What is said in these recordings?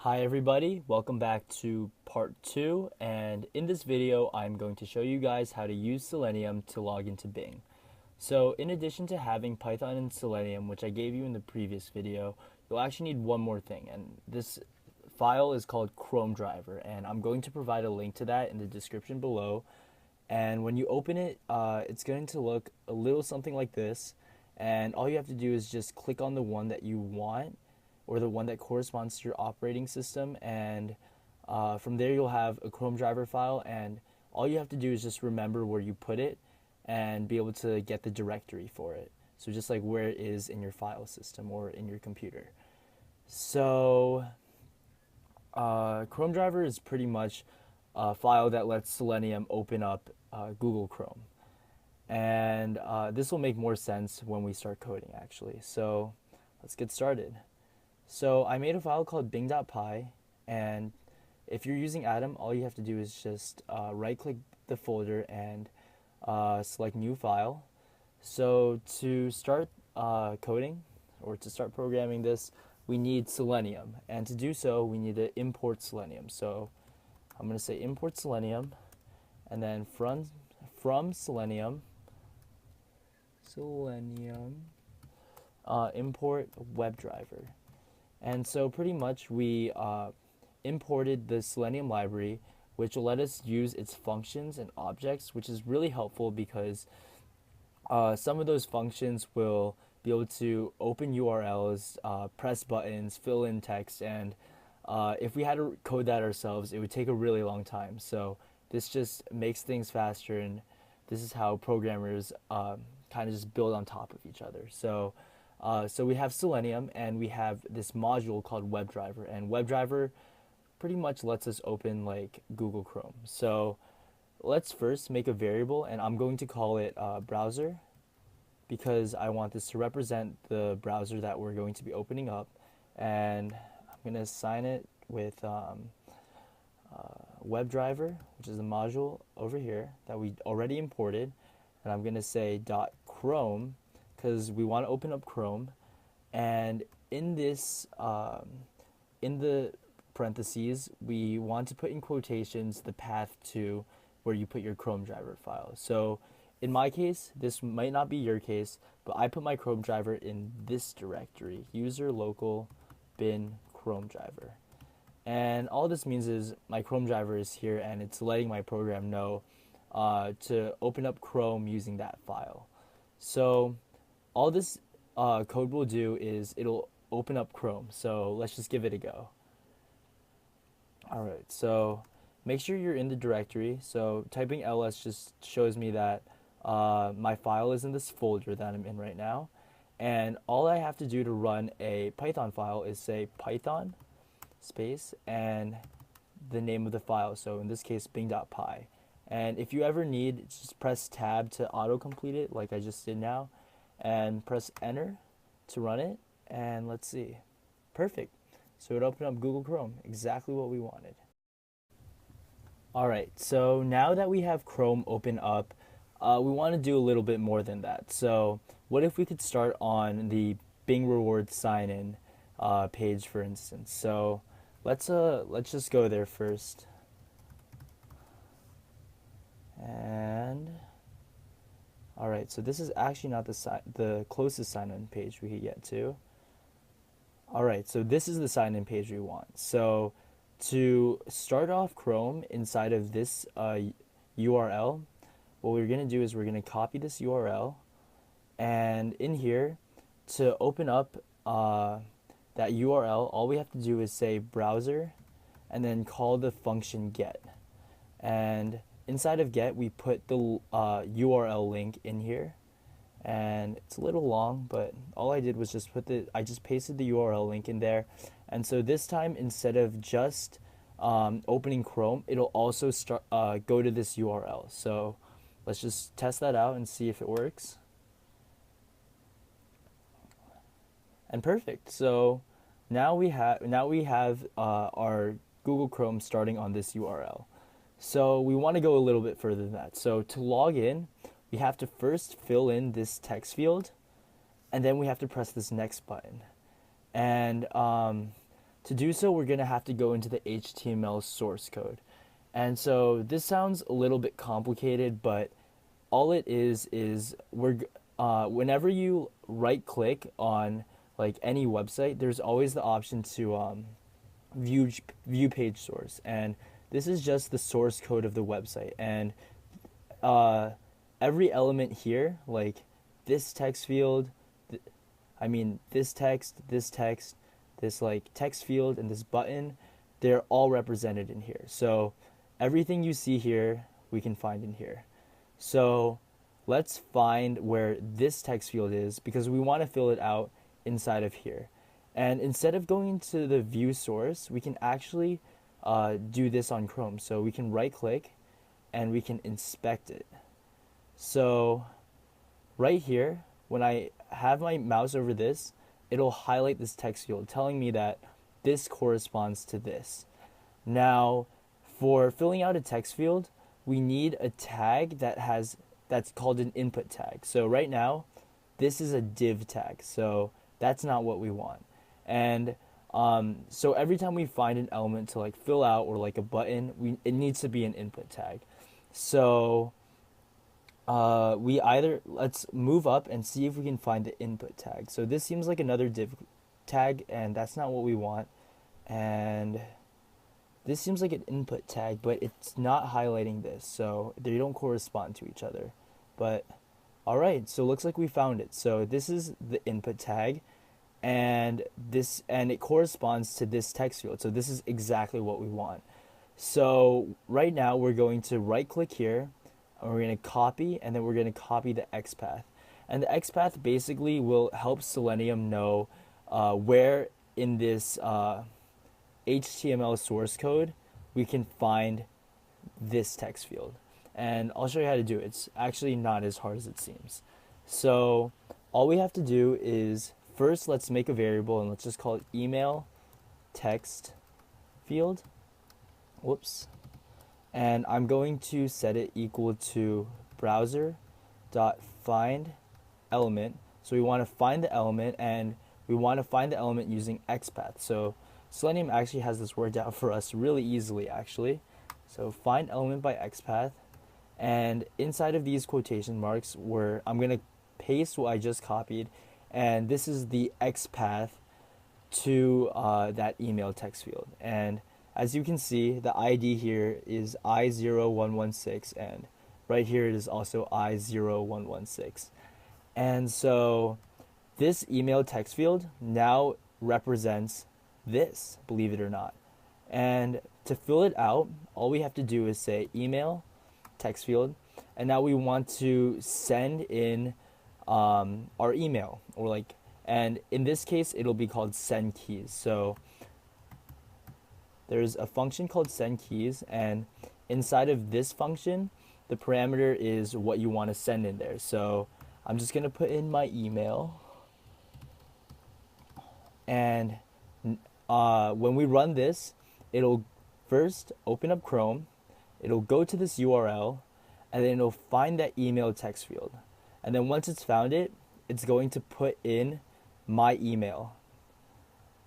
Hi everybody, welcome back to part 2, and in this video I'm going to show you guys how to use Selenium to log into Bing. So in addition to having Python and Selenium, which I gave you in the previous video, you'll actually need one more thing, and this file is called chromedriver, and I'm going to provide a link to that in the description below. And when you open it, it's going to look a little something like this, and all you have to do is just click on the one that you want or the one that corresponds to your operating system, and from there you'll have a chromedriver file, and all you have to do is just remember where you put it and be able to get the directory for it. So just like where it is in your file system or in your computer. So chromedriver is pretty much a file that lets Selenium open up Google Chrome. And this will make more sense when we start coding actually. So let's get started. So I made a file called bing.py, and if you're using Atom, all you have to do is just right-click the folder and select New File. So to start coding, or to start programming this, we need Selenium, and to do so, we need to import Selenium. So I'm going to say import Selenium, and then from Selenium, import WebDriver. And so pretty much we imported the Selenium library, which will let us use its functions and objects, which is really helpful because some of those functions will be able to open URLs, press buttons, fill in text, and if we had to code that ourselves, it would take a really long time. So this just makes things faster, and this is how programmers kind of just build on top of each other. So we have Selenium, and we have this module called WebDriver, and WebDriver pretty much lets us open like Google Chrome. So let's first make a variable, and I'm going to call it browser because I want this to represent the browser that we're going to be opening up, and I'm going to assign it with WebDriver, which is a module over here that we already imported, and I'm going to say .chrome because we want to open up Chrome, and in this, in the parentheses, we want to put in quotations the path to where you put your chromedriver file. So in my case, this might not be your case, but I put my chromedriver in this directory, user local bin chromedriver. And all this means is my chromedriver is here, and it's letting my program know to open up Chrome using that file. So all this code will do is it'll open up Chrome. So let's just give it a go. Alright, so make sure you're in the directory. So typing ls just shows me that my file is in this folder that I'm in right now. And all I have to do to run a Python file is say Python space and the name of the file. So in this case, bing.py. And if you ever need, just press tab to auto-complete it like I just did now, and press enter to run it, and let's see. Perfect. So it opened up Google Chrome, exactly what we wanted. Alright, so now that we have Chrome open up, we want to do a little bit more than that. So what if we could start on the Bing Rewards sign-in page, for instance. So let's just go there first. And alright, so this is actually not the closest sign-in page we could get to. Alright, so this is the sign-in page we want. So to start off Chrome inside of this URL, what we're going to do is we're going to copy this URL, and in here, to open up that URL, all we have to do is say browser, and then call the function get. And inside of get, we put the URL link in here, and it's a little long, but all I did was just I just pasted the URL link in there. And so this time, instead of just opening Chrome, it'll also start go to this URL. So let's just test that out and see if it works. And perfect. So now we have our Google Chrome starting on this URL. So we want to go a little bit further than that. So to log in, we have to first fill in this text field, and then we have to press this next button. And to do so, we're going to have to go into the HTML source code. And so this sounds a little bit complicated, but all it is whenever you right click on like any website, there's always the option to view page source, and this is just the source code of the website. And every element here, like this text field, this text, this like text field, and this button, they're all represented in here. So everything you see here, we can find in here. So let's find where this text field is, because we want to fill it out inside of here. And instead of going to the view source, we can actually do this on Chrome. So we can right click and we can inspect it. So right here, when I have my mouse over this, it'll highlight this text field, telling me that this corresponds to this. Now, for filling out a text field, we need a tag that's called an input tag. So right now, this is a div tag, so that's not what we want. And so every time we find an element to like fill out, or like a button, it needs to be an input tag. So let's move up and see if we can find the input tag. So this seems like another div tag, and that's not what we want. And this seems like an input tag, but it's not highlighting this, so they don't correspond to each other. But alright, so looks like we found it. So this is the input tag, and it corresponds to this text field. So this is exactly what we want. So right now we're going to right click here, and we're going to copy, and then we're going to copy the XPath. And the XPath basically will help Selenium know where in this HTML source code we can find this text field. And I'll show you how to do it. It's actually not as hard as it seems. So all we have to do is, first let's make a variable, and let's just call it email text field. Whoops. And I'm going to set it equal to browser.find element. So we want to find the element, and we want to find the element using XPath. So Selenium actually has this worked out for us really easily, actually. So find element by XPath, and inside of these quotation marks, I'm going to paste what I just copied, and this is the XPath to that email text field. And as you can see, the ID here is I0116, and right here it is also I0116. And so this email text field now represents this, believe it or not. And to fill it out, all we have to do is say email text field, and now we want to send in our email, and in this case it'll be called send keys. So there's a function called send keys, and inside of this function the parameter is what you want to send in there. So I'm just going to put in my email, and when we run this, it'll first open up Chrome, it'll go to this URL, and then it'll find that email text field. And then once it's found it, it's going to put in my email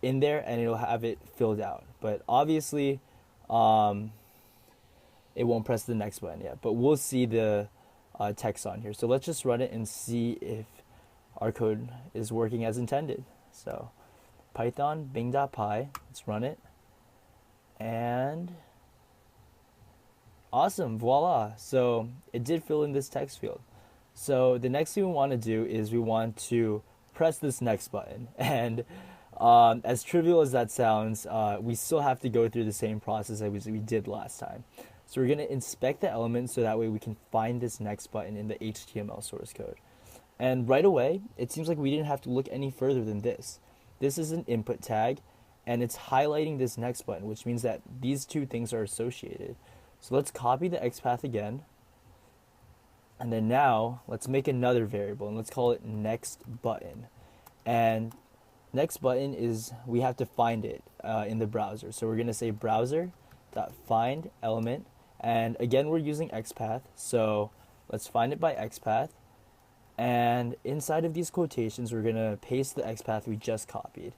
in there, and it'll have it filled out. But obviously, it won't press the next button yet, but we'll see the text on here. So let's just run it and see if our code is working as intended. So Python bing.py, let's run it, and awesome, voila. So it did fill in this text field. So the next thing we want to do is we want to press this next button, and as trivial as that sounds, we still have to go through the same process as we did last time. So we're going to inspect the element so that way we can find this next button in the HTML source code. And right away, it seems like we didn't have to look any further than this. This is an input tag, and it's highlighting this next button, which means that these two things are associated. So let's copy the XPath again, and then now let's make another variable, and let's call it next button. And next button is, we have to find it in the browser. So we're going to say browser.find element, and again we're using XPath, so let's find it by XPath. And inside of these quotations, we're going to paste the XPath we just copied.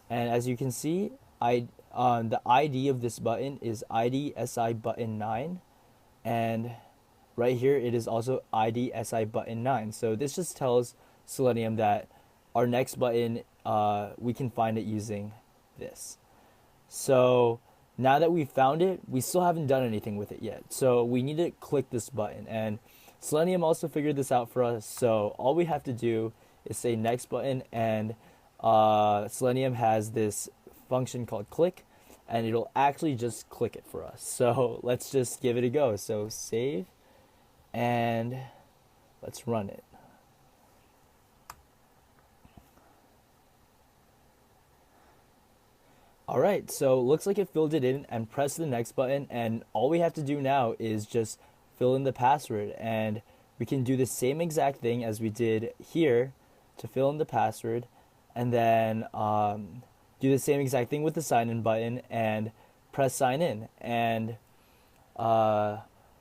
And as you can see, the ID of this button is ID SI button 9, and right here it is also ID SI button 9. So this just tells Selenium that our next button, we can find it using this. So now that we've found it, we still haven't done anything with it yet. So we need to click this button, and Selenium also figured this out for us. So all we have to do is say next button, and Selenium has this function called click, and it'll actually just click it for us. So let's just give it a go. So save, and let's run it. Alright, so looks like it filled it in, and press the next button, and all we have to do now is just fill in the password, and we can do the same exact thing as we did here to fill in the password, and then do the same exact thing with the sign in button and press sign in, and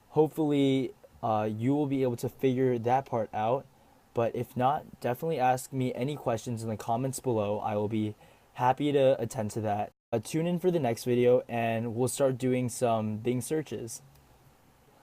hopefully you will be able to figure that part out. But if not, definitely ask me any questions in the comments below. I will be happy to attend to that. Tune in for the next video, and we'll start doing some Bing searches.